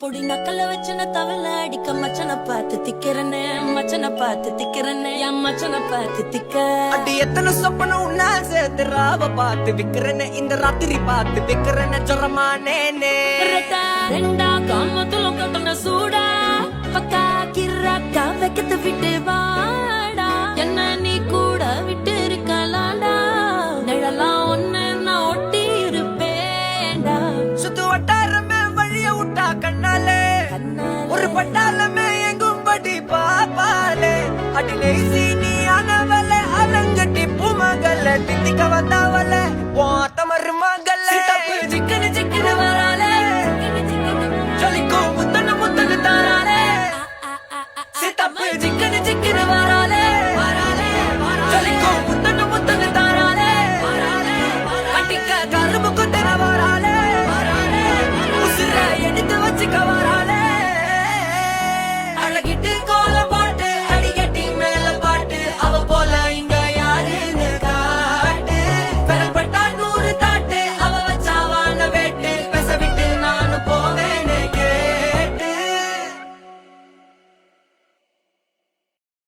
பொடி நக்கல வச்சன தவள அடிக்க மச்சன பார்த்து திக்கிறனே மச்சன பார்த்து திக்கிறனே என் மச்சன பார்த்து திக்க அடி எத்தனை சொப்பன உன்னா சேர்த்து ராவ பார்த்து விக்கிறனே இந்த ராத்திரி பார்த்து விக்கிறனே ஜொரமானே ரெண்டா காமத்துல கட்டண சூடா பக்கா கிராக்கா வைக்கத்து விட்டு வா